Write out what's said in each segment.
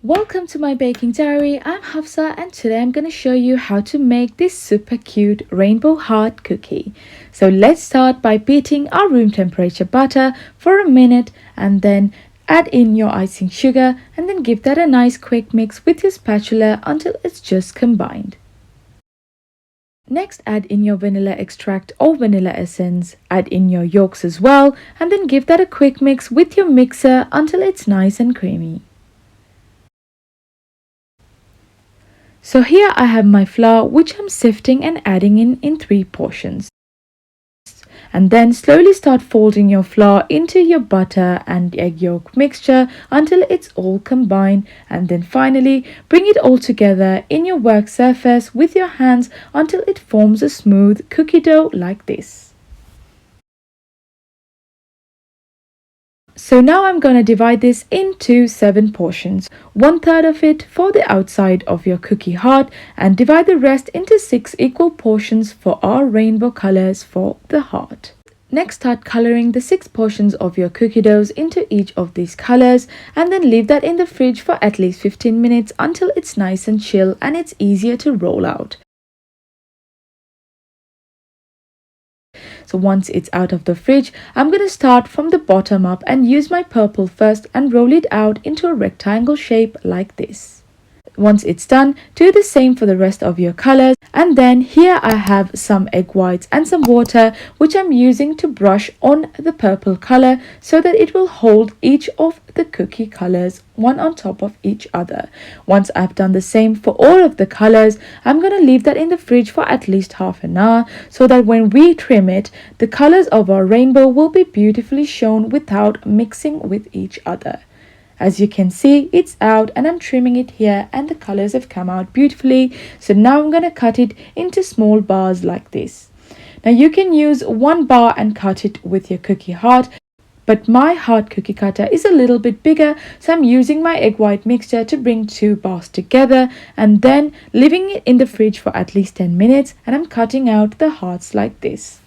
Welcome to my baking diary. I'm Hafsa and today I'm going to show you how to make this super cute rainbow heart cookie. So let's start by beating our room temperature butter for a minute and then add in your icing sugar and then give that a nice quick mix with your spatula until it's just combined. Next, add in your vanilla extract or vanilla essence, add in your yolks as well and then give that a quick mix with your mixer until it's nice and creamy. So here I have my flour which I'm sifting and adding in 3 portions. And then slowly start folding your flour into your butter and egg yolk mixture until it's all combined, and then finally bring it all together in your work surface with your hands until it forms a smooth cookie dough like this. So now I'm going to divide this into 7 portions, 1/3 of it for the outside of your cookie heart and divide the rest into 6 equal portions for our rainbow colors for the heart. Next, start coloring the 6 portions of your cookie doughs into each of these colors and then leave that in the fridge for at least 15 minutes until it's nice and chill and it's easier to roll out. So once it's out of the fridge, I'm going to start from the bottom up and use my purple first and roll it out into a rectangle shape like this. Once it's done, do the same for the rest of your colors, and then here I have some egg whites and some water which I'm using to brush on the purple color so that it will hold each of the cookie colors one on top of each other. Once I've done the same for all of the colors, I'm going to leave that in the fridge for at least half an hour so that when we trim it, the colors of our rainbow will be beautifully shown without mixing with each other. As you can see, it's out and I'm trimming it here and the colors have come out beautifully. So now I'm going to cut it into small bars like this. Now you can use 1 bar and cut it with your cookie heart, but my heart cookie cutter is a little bit bigger, so I'm using my egg white mixture to bring 2 bars together and then leaving it in the fridge for at least 10 minutes, and I'm cutting out the hearts like this.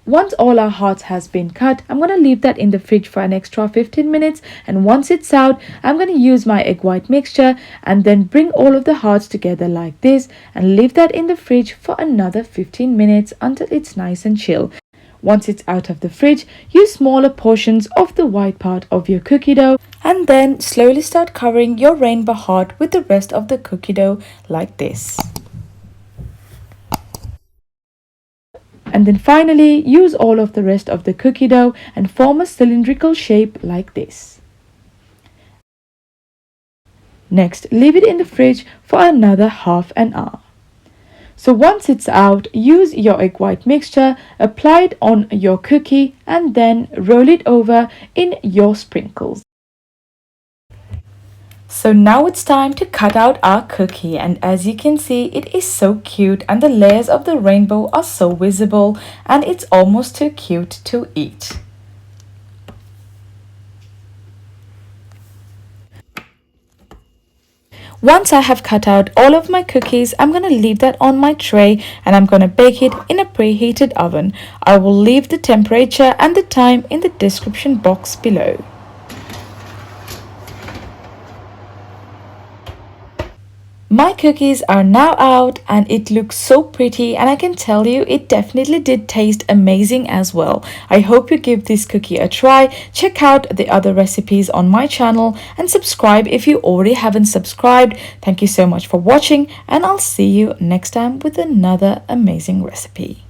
Once all our hearts has been cut, I'm going to leave that in the fridge for an extra 15 minutes, and once it's out, I'm going to use my egg white mixture and then bring all of the hearts together like this and leave that in the fridge for another 15 minutes until it's nice and chill. Once it's out of the fridge, use smaller portions of the white part of your cookie dough and then slowly start covering your rainbow heart with the rest of the cookie dough like this. And then finally, use all of the rest of the cookie dough and form a cylindrical shape like this. Next, leave it in the fridge for another half an hour. So once it's out, use your egg white mixture, apply it on your cookie and then roll it over in your sprinkles. So now it's time to cut out our cookie, and as you can see, it is so cute and the layers of the rainbow are so visible and it's almost too cute to eat. Once I have cut out all of my cookies, I'm going to leave that on my tray and I'm going to bake it in a preheated oven. I will leave the temperature and the time in the description box below. My cookies are now out and it looks so pretty, and I can tell you it definitely did taste amazing as well. I hope you give this cookie a try. Check out the other recipes on my channel and subscribe if you already haven't subscribed. Thank you so much for watching and I'll see you next time with another amazing recipe.